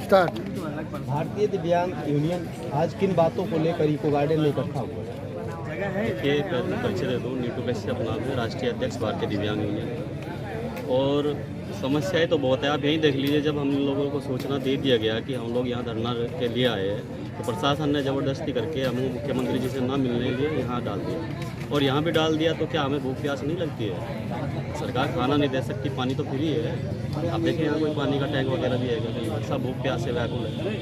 Start. भारतीय दिव्यांग union आज किन बातों को लेकर इको गार्डन में इकट्ठा हुआ? देखिए, परिचय दे दूँ। नीटू कश्यप नाम है, राष्ट्रीय अध्यक्ष भारतीय दिव्यांग यूनियन। और समस्याएं तो बहुत है, आप यही देख लीजिए। जब हम लोगों को सूचना दे दिया गया कि हम लोग यहाँ धरना के लिए आए हैं, तो प्रशासन ने ज़बरदस्ती करके हमें मुख्यमंत्री जी से ना मिलने के लिए यहाँ डाल दिया। और यहाँ भी डाल दिया तो क्या हमें भूख प्यास नहीं लगती है? सरकार खाना नहीं दे सकती, पानी तो फ्री है। आप देखें, यहाँ कोई पानी का टैंक वगैरह भी है कहीं? सब भूख प्यास से व्याकुल है,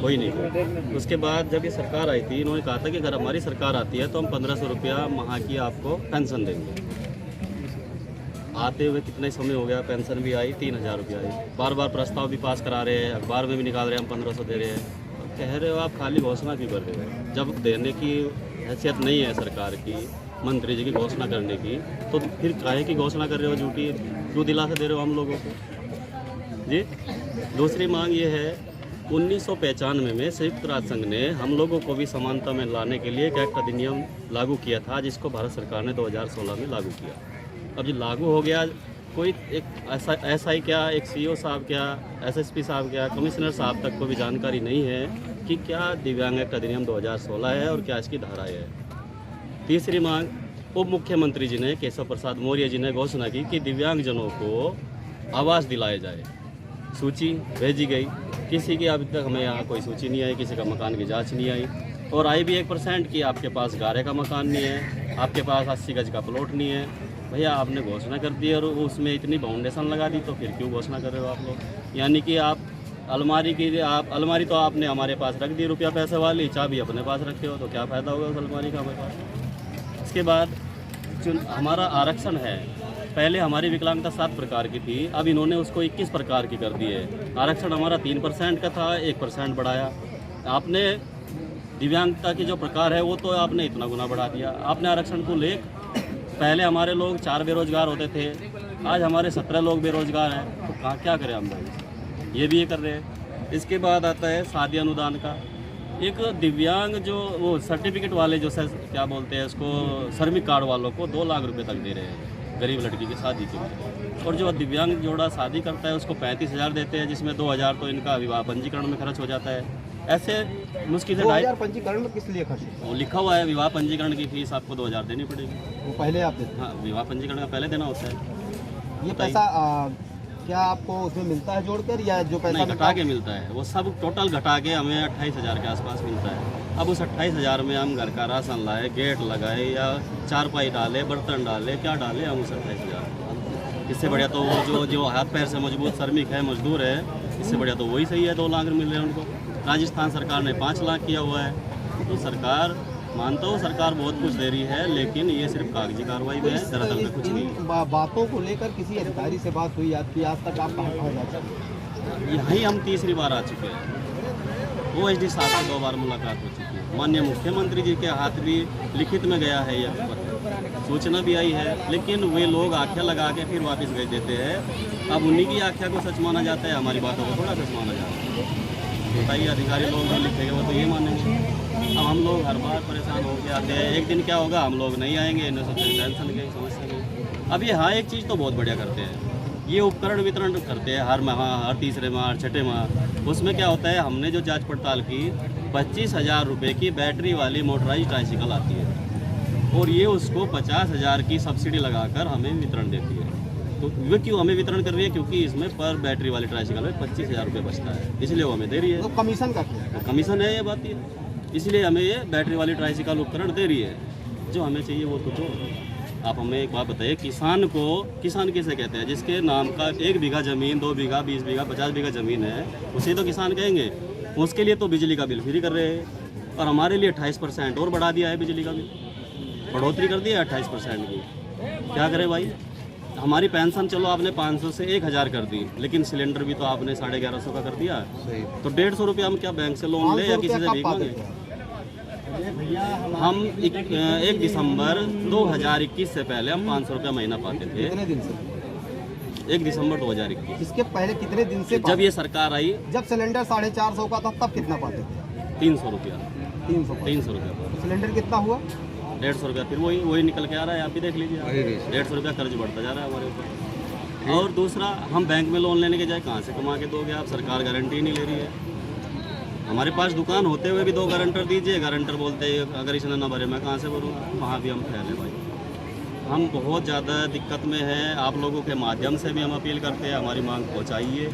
कोई नहीं। उसके बाद जब ये सरकार आई थी, इन्होंने कहा था कि अगर हमारी सरकार आती है तो हम 1500 रुपया माह की आपको पेंशन देंगे। आते हुए कितने समय हो गया, पेंशन भी आई, 3000 रुपया आई। बार बार प्रस्ताव भी पास करा रहे हैं, अखबार में भी निकाल रहे हैं, हम 1500 दे रहे हैं। कह रहे हो आप खाली घोषणा क्यों कर रहे हो? जब देने की हैसियत नहीं है सरकार की, मंत्री जी की घोषणा करने की, तो फिर काहे की घोषणा कर रहे हो झूठी? क्यों दिलासा दे रहे हो हम लोगों को जी? दूसरी मांग ये है, 1995 में संयुक्त राष्ट्र संघ ने हम लोगों को भी समानता में लाने के लिए एक एक्ट अधिनियम लागू किया था, जिसको भारत सरकार ने 2016 में लागू किया। अब जो लागू हो गया, कोई एक ऐसा ही क्या, एक सीईओ साहब क्या, एसएसपी साहब क्या, कमिश्नर साहब तक को भी जानकारी नहीं है कि क्या दिव्यांग एक्ट अधिनियम 2016 है और क्या इसकी धाराएं है। तीसरी मांग, उप मुख्यमंत्री जी ने, केशव प्रसाद मौर्य जी ने घोषणा की कि दिव्यांगजनों को आवास दिलाए जाए। सूची भेजी गई, किसी की अभी तक हमें यहाँ कोई सूची नहीं आई, किसी का मकान की जाँच नहीं आई। और आई भी 1% की, आपके पास गारे का मकान नहीं है, आपके पास 80 गज का प्लॉट नहीं है। भैया, आपने घोषणा कर दी और उसमें इतनी बाउंडेशन लगा दी, तो फिर क्यों घोषणा कर रहे हो आप लोग? यानी कि आप अलमारी तो आपने हमारे पास रख दी रुपया पैसे वाली, चाबी अपने पास रखे हो, तो क्या फ़ायदा होगा उस अलमारी का हमारे पास? इसके बाद जो हमारा आरक्षण है, पहले हमारी विकलांगता 7 प्रकार की थी, अब इन्होंने उसको 21 प्रकार की कर दी है। आरक्षण हमारा 3% का था, 1% बढ़ाया। आपने दिव्यांगता की जो प्रकार है वो तो आपने इतना गुना बढ़ा दिया। आपने आरक्षण को पहले हमारे लोग 4 बेरोजगार होते थे, आज हमारे 17 लोग बेरोजगार हैं। तो कहाँ क्या करें हम लोग? ये भी ये कर रहे हैं। इसके बाद आता है शादी अनुदान का। एक दिव्यांग जो वो सर्टिफिकेट वाले जो क्या बोलते हैं उसको, श्रमिक कार्ड वालों को 2 लाख रुपए तक दे रहे हैं गरीब लड़की की शादी के लिए। और जो दिव्यांग जोड़ा शादी करता है उसको 35,000 देते हैं, जिसमें 2,000 तो इनका विवाह पंजीकरण में खर्च हो जाता है। ऐसे मुश्किल से 2000 पंजीकरण में किस लिए खर्च? वो लिखा हुआ है, विवाह पंजीकरण की फीस आपको 2000 देनी पड़ेगी। वो पहले आप देते? हाँ, विवाह पंजीकरण का पहले देना होता है। ये पैसा क्या आपको उसमें मिलता है जोड़कर, या जो पैसा घटा के मिलता है? वो सब टोटल घटा के हमें 28,000 के आसपास मिलता है। अब उस 28,000 में हम घर का राशन लाए, गेट लगाए, या चारपाई डाले, बर्तन डाले, क्या डाले हम उस 28,000? इससे बढ़िया तो वो जो हाथ पैर से मजबूत श्रमिक है, मजदूर है, इससे बढ़िया तो वही सही है। 2 लाख मिल रहे हैं उनको। राजस्थान सरकार ने 5 लाख किया हुआ है। तो सरकार, मानता हूँ सरकार बहुत कुछ दे रही है, लेकिन ये सिर्फ कागजी कार्रवाई में है, दरअसल में कुछ नहीं। बातों को लेकर किसी अधिकारी से बात हुई आपकी आज तक? आप कहाँ जा चुके? यहीं हम तीसरी बार आ चुके हैं। OSD साहब से 2 बार मुलाकात हो चुकी है। माननीय मुख्यमंत्री जी के हाथ भी लिखित में गया है यह पत्र, सूचना भी आई है, लेकिन वे लोग आख्या लगा के फिर वापस भेज देते हैं। अब उन्हीं की आख्या को सच माना जाता है, हमारी बातों को थोड़ा सच माना जाता है। बताइए, अधिकारी लोग जो लिखेंगे वो तो ये मानेंगे। अब हम लोग हर बार परेशान होकर आते हैं, एक दिन क्या होगा, हम लोग नहीं आएंगे, इन्हें सोचते टेंशन गई, समस्या नहीं। अब ये हाँ, एक चीज़ तो बहुत बढ़िया करते हैं, ये उपकरण वितरण करते हैं हर माह, हर तीसरे माह, हर छठे माह। उसमें क्या होता है, हमने जो जांच पड़ताल की, 25,000 रुपये की बैटरी वाली मोटराइज ट्राइसिकल आती है, और ये उसको 50,000 की सब्सिडी लगाकर हमें वितरण देती है। तो वे क्यों हमें वितरण कर रही है? क्योंकि इसमें पर बैटरी वाली ट्राइसिकल में 25,000 रुपये बचता है, इसलिए वो हमें दे रही है। तो कमीशन का क्या? तो कमीशन है, ये बात ही है। इसलिए हमें ये बैटरी वाली ट्राइसिकल उपकरण दे रही है। जो हमें चाहिए वो तो दो। आप हमें एक बात बताइए, किसान किसे कहते हैं? जिसके नाम का 1 बीघा ज़मीन, 2 बीघा, 20 बीघा, 50 बीघा ज़मीन है, उसे तो किसान कहेंगे। उसके लिए तो बिजली का बिल फ्री कर रहे हैं, और हमारे लिए 28% और बढ़ा दिया है बिजली का बिल, बढ़ोतरी कर दी है 28% की। क्या करें भाई? हमारी पेंशन चलो आपने 500 से 1000 कर दी, लेकिन सिलेंडर भी तो आपने 1150 का कर दिया। तो 150 रुपया हम क्या बैंक से लोन ले या किसी से भीख मांगे? हम 1 दिसंबर 2021 से पहले हम 500 रुपया महीना पाते थे। कितने दिन से? 1 दिसंबर 2021। इसके पहले कितने दिन से? जब ये सरकार आई, जब सिलेंडर 450 का था तब कितना पाते थे? 300 रुपया। 300 रुपया। सिलेंडर कितना हुआ? 150 रुपया। फिर वही निकल के आ रहा है, आप भी देख लीजिए। 150 रुपया कर्ज बढ़ता जा रहा है हमारे ऊपर। और दूसरा, हम बैंक में लोन लेने के जाए कहाँ से कमा के दोगे आप? सरकार गारंटी नहीं ले रही है। हमारे पास दुकान होते हुए भी 2 गारंटर दीजिए, गारंटर बोलते हैं अगर इसने ना भरे मैं कहाँ से भरूँगा। वहाँ भी हम फैले भाई, हम बहुत ज़्यादा दिक्कत में हैं। आप लोगों के माध्यम से भी हम अपील करते हैं, हमारी मांग पहुँचाइए।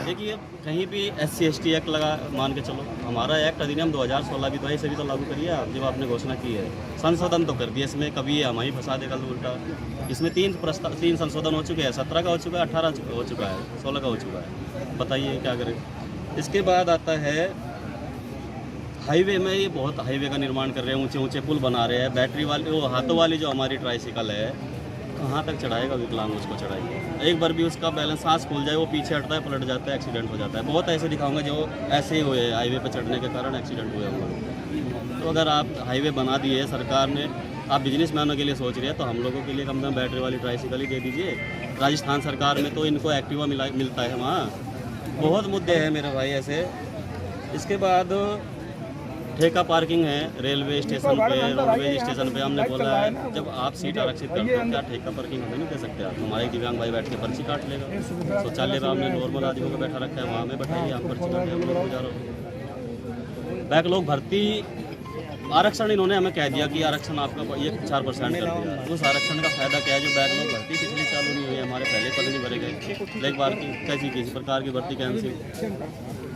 देखिए कहीं भी SC/ST एक्ट लगा, मान के चलो हमारा एक्ट अधिनियम 2016 भी तो ऐसे भी तो लागू करिए आप, जब आपने घोषणा की है। संशोधन तो कर दिए इसमें, कभी हम ही फंसा दे कल उल्टा। इसमें 3 संशोधन हो चुके हैं, 17 का हो चुका है, 18 हो चुका है, 16 का हो चुका है। बताइए क्या करें। इसके बाद आता है हाईवे में, ये बहुत हाईवे का निर्माण कर रहे हैं, ऊंचे ऊंचे पुल बना रहे हैं। बैटरी वाली वो हाथों वाली जो हमारी ट्राईसाइकिल है, कहाँ तक चढ़ाएगा विकलांग, उसको चढ़ाएगा। एक बार भी उसका बैलेंस, सांस खुल जाए वो पीछे हटता है, पलट जाता है, एक्सीडेंट हो जाता है। बहुत ऐसे दिखाऊंगा जो ऐसे ही हुए, हाईवे पर चढ़ने के कारण एक्सीडेंट हुए हम लोग। तो अगर आप हाईवे बना दिए सरकार ने, आप बिजनेसमैनों के लिए सोच रहे हैं, तो हम लोगों के लिए कम से कम बैटरी वाली ट्राईसाइकिल ही दे दीजिए। राजस्थान सरकार में तो इनको एक्टिवा मिलता है वहाँ। बहुत मुद्दे हैं मेरे भाई ऐसे। इसके बाद ठेका पार्किंग है रेलवे स्टेशन पे, रोडवेज स्टेशन पे। हमने बोला है जब आप सीट आरक्षित करते हो, क्या ठेका पार्किंग हमें नहीं दे सकते आप? हमारे दिव्यांग भाई बैठ के पर्ची काट लेगा। शौचालय में हमने नॉर्मल आदमियों को बैठा रखा है, वहाँ में बैठाइए, आप पर्ची काट लेंगे। बैकलॉग भर्ती आरक्षण इन्होंने हमें कह दिया कि आरक्षण आपका ये 4% कर दिया। उस आरक्षण का फायदा क्या है? जो बैकलॉग भर्ती पिछली चालू नहीं हुई है, हमारे पहले पद नहीं भरे गए, एक बार की कैसी किसी प्रकार की भर्ती कैंसिल।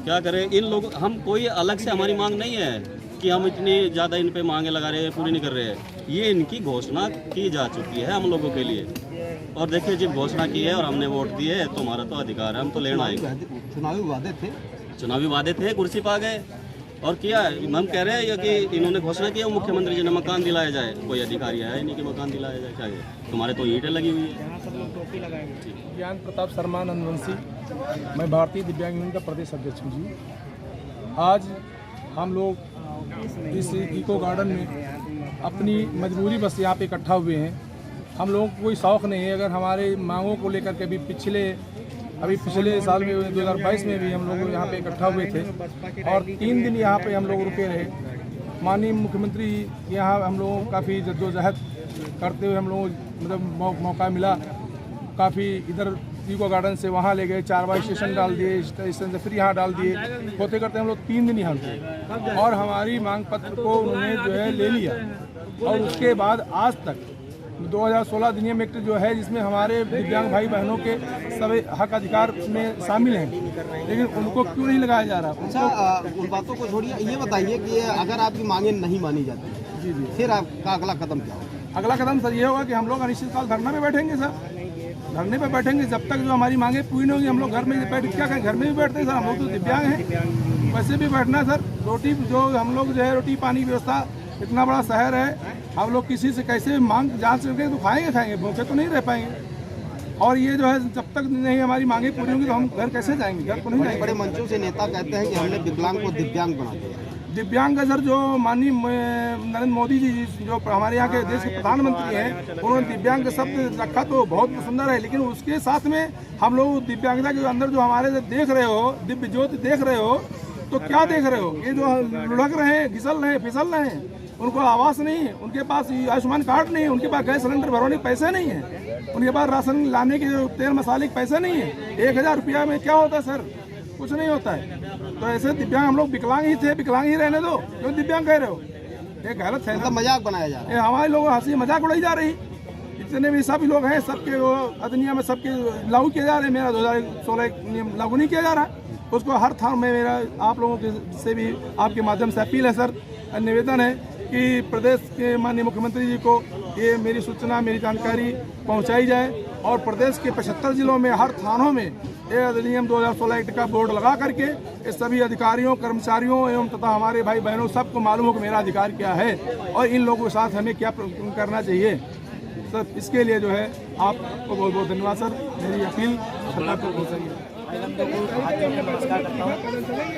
क्या करें इन लोग, हम कोई अलग से हमारी मांग नहीं है कि हम इतनी ज़्यादा इन पे मांगे लगा रहे हैं, पूरी नहीं कर रहे हैं। ये इनकी घोषणा की जा चुकी है हम लोगों के लिए। और देखिए जब घोषणा की है और हमने वोट दिए है तो हमारा तो अधिकार है, हम तो लेना आएंगे। चुनावी वादे थे, कुर्सी पा गए और किया। हम कह रहे हैं कि इन्होंने घोषणा की है मुख्यमंत्री जी ने मकान दिलाया जाए, कोई अधिकारी आया नहीं कि मकान दिलाया जाए। क्या है तुम्हारे तो ईंटें लगी हुई है। ज्ञान प्रताप शर्मा नंदवंशी, मैं भारतीय दिव्यांग यूनियन का प्रदेश अध्यक्ष हूँ जी। आज हम लोग इस इको गार्डन में अपनी मजबूरी बस यहाँ पे इकट्ठा हुए हैं। हम लोगों को कोई शौक़ नहीं है। अगर हमारे मांगों को लेकर के अभी पिछले साल में 2022 में भी हम लोग यहाँ पे इकट्ठा हुए थे और 3 दिन यहाँ पे हम लोग रुके रहे। माननीय मुख्यमंत्री यहाँ हम लोगों को काफ़ी जद्दोजहद करते हुए हम लोगों को मतलब मौका मिला। काफ़ी इधर इको गार्डन से वहाँ ले गए, 4 बार स्टेशन डाल दिए, स्टेशन से फिर यहाँ डाल दिए। होते करते हम लोग 3 दिन यहाँ रुके और हमारी मांग पत्र को उन्होंने जो है ले लिया। और उसके बाद आज तक 2016 अधिनियम एक्ट जो है जिसमें हमारे दिव्यांग भाई बहनों के सभी हक अधिकार में शामिल हैं, लेकिन उनको क्यों नहीं लगाया जा रहा? अच्छा, उन बातों को छोड़िए, ये बताइए कि अगर आपकी मांगें नहीं मानी जाती जी फिर आपका अगला कदम क्या होगा? अगला कदम सर ये होगा कि हम लोग अनिश्चितकाल धरना में बैठेंगे सर। धरने पे बैठेंगे जब तक जो हमारी मांगे पूरी नहीं होगी। हम लोग घर में बैठ क्या करें? घर में भी बैठते हैं सर, हम लोग तो दिव्यांग हैं। वैसे भी बैठना सर, रोटी जो हम लोग जो है रोटी पानी व्यवस्था, इतना बड़ा शहर है, हम लोग किसी से कैसे मांग जांच करके तो खाएंगे, भूखे तो नहीं रह पाएंगे। और ये जो है जब तक नहीं हमारी मांगे पूरी होंगी तो हम घर कैसे जाएंगे? घर तो नहीं जाएंगे। बड़े मंचों से नेता कहते हैं कि हमने विकलांग को दिव्यांग बना दिया। दिव्यांग का सर जो माननीय नरेंद्र मोदी जी जो हमारे यहाँ के देश के प्रधानमंत्री हैं, उन्होंने दिव्यांग का शब्द रखा तो बहुत सुंदर है, लेकिन उसके साथ में हम लोग दिव्यांगता के अंदर जो हमारे देख रहे हो, दिव्य ज्योति देख रहे हो, तो क्या देख रहे हो? ये जो लुढ़क रहे हैं, घिसल रहे हैं, फिसल रहे हैं, उनको आवास नहीं है, उनके पास आयुष्मान कार्ड नहीं है, उनके पास गैस सिलेंडर भरवाने के पैसे नहीं है, उनके पास राशन लाने के तेल मसाले के पैसे नहीं है। 1000 रुपया में क्या होता है सर? कुछ नहीं होता है। तो ऐसे दिव्यांग हम लोग विकलांग ही थे, विकलांग ही रहने दो, क्यों दिव्यांग कह रहे हो? ये गलत है, मजाक बनाया जा रहा है। हमारे लोग हंसी मजाक उड़ाई जा रही। जितने भी सभी लोग हैं सबके वो अधिनियम में सबके लागू किया जा रहे हैं। मेरा 2016 नियम लागू नहीं किया जा रहा, उसको हर थान में मेरा आप लोगों के से भी आपके माध्यम से अपील है सर, निवेदन है कि प्रदेश के माननीय मुख्यमंत्री जी को ये मेरी सूचना, मेरी जानकारी पहुंचाई जाए और प्रदेश के 75 जिलों में हर थानों में ये अधिनियम 2016 एक्ट का बोर्ड लगा करके इस सभी अधिकारियों, कर्मचारियों एवं तथा हमारे भाई बहनों सबको मालूम हो कि मेरा अधिकार क्या है और इन लोगों के साथ हमें क्या करना चाहिए। सर इसके लिए जो है आपको बहुत बहुत धन्यवाद सर। मेरी अपील सरकार को पहुँचाइए। नमस्कार करता हूँ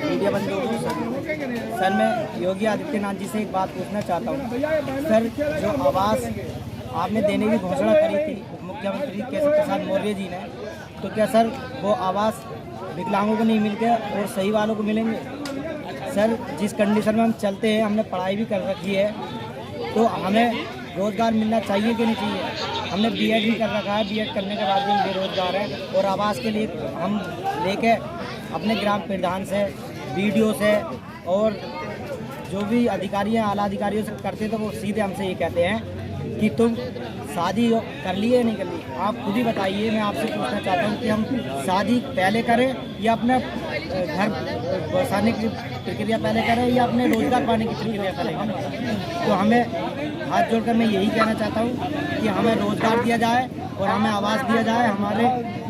मीडिया बंधुओं को। सर मैं योगी आदित्यनाथ जी से एक बात पूछना चाहता हूँ। सर जो आवास आपने देने की घोषणा करी थी मुख्यमंत्री केशव प्रसाद मौर्य जी ने, तो क्या सर वो आवास विकलांगों को नहीं मिल गया और सही वालों को मिलेंगे? सर जिस कंडीशन में हम चलते हैं, हमने पढ़ाई भी कर रखी है, तो हमें रोज़गार मिलना चाहिए कि नहीं चाहिए? हमने बीएड भी कर रखा है, बीएड करने के बाद भी हम बेरोजगार हैं और आवास के लिए हम लेके अपने ग्राम प्रधान से, बीडीओ से और जो भी अधिकारी हैं, आला अधिकारियों से करते तो वो सीधे हमसे ये कहते हैं कि तुम शादी कर लिए नहीं कर ली, आप खुद ही बताइए। मैं आपसे पूछना चाहता हूँ कि हम शादी पहले करें या अपना घर बसाने की प्रक्रिया पहले करें या अपने रोजगार पाने की प्रक्रिया पहले करें। तो हमें हाथ जोड़कर मैं यही कहना चाहता हूँ कि हमें रोजगार दिया जाए और हमें आवास दिया जाए। हमारे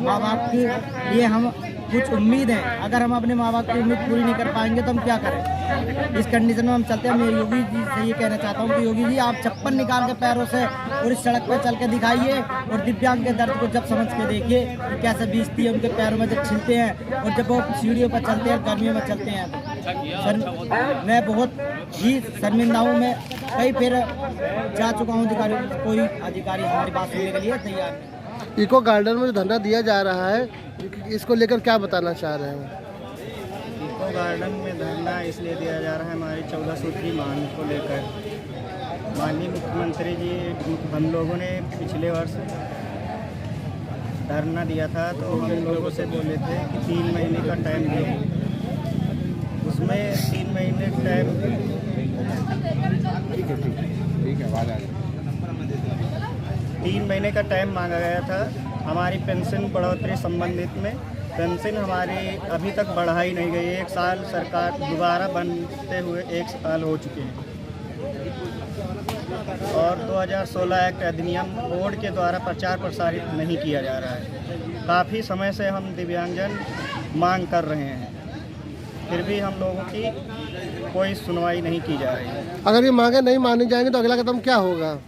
माँ बाप के लिए हम कुछ उम्मीद है, अगर हम अपने माँ बाप की उम्मीद पूरी नहीं कर पाएंगे तो हम क्या करें। इस कंडीशन में हम चलते हैं। मैं योगी जी से ये कहना चाहता हूँ कि योगी जी आप चप्पल निकाल के पैरों से और इस सड़क पर चल के दिखाइए और दिव्यांग के दर्द को जब समझ के देखिए कि कैसे बीजती है उनके पैरों में जब छिलते हैं और जब वो सीढ़ियों पर चलते हैं, गर्मियों में चलते हैं। सर मैं बहुत ही शर्मिंदा हूँ। मैं कई फिर जा चुका हूँ अधिकारियों, कोई अधिकारी हमारी बात सुनने के लिए तैयार नहीं। इको गार्डन में जो धरना दिया जा रहा है, इसको लेकर क्या बताना चाह रहे हैं? इको गार्डन में धरना इसलिए दिया जा रहा है हमारी 14 सूत्री मांग को लेकर। माननीय मुख्यमंत्री जी, हम लोगों ने पिछले वर्ष धरना दिया था तो हम लोगों से बोले थे कि 3 महीने का टाइम दें। उसमें 3 महीने टाइम, ठीक है, आवाज़ आ रही है। 3 महीने का टाइम मांगा गया था हमारी पेंशन बढ़ोतरी संबंधित में। पेंशन हमारी अभी तक बढ़ाई नहीं गई। 1 साल सरकार दोबारा बनते हुए 1 साल हो चुके हैं और 2016 एक्ट अधिनियम बोर्ड के द्वारा प्रचार प्रसारित नहीं किया जा रहा है। काफ़ी समय से हम दिव्यांगजन मांग कर रहे हैं, फिर भी हम लोगों की कोई सुनवाई नहीं की जा रही है। अगर ये मांगे नहीं मानी जाएंगी तो अगला कदम क्या होगा?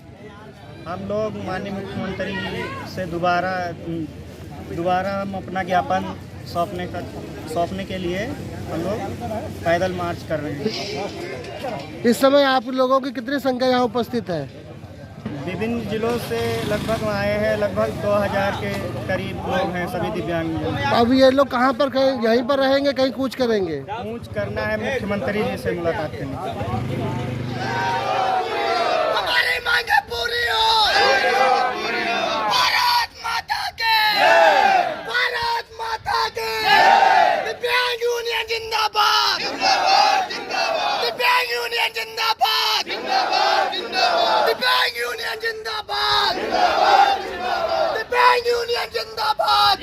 हम लोग माननीय मुख्यमंत्री से दोबारा हम अपना ज्ञापन सौंपने के लिए हम लोग पैदल मार्च कर रहे हैं। इस समय आप लोगों की कितनी संख्या यहाँ उपस्थित है? विभिन्न जिलों से लगभग आए हैं, लगभग 2000 के करीब लोग हैं, सभी दिव्यांग। अब ये लोग कहाँ पर, कहीं यहीं पर रहेंगे, कहीं कूच करेंगे? कूच करना है, मुख्यमंत्री जी से मुलाकात करनी। पूरी हो, भारत माता के, भारत माता के, दिव्यांग यूनियन जिंदाबाद, दिव्यांग यूनियन जिंदाबाद, दिव्यांग यूनियन जिंदाबाद, दिव्यांग यूनियन जिंदाबाद।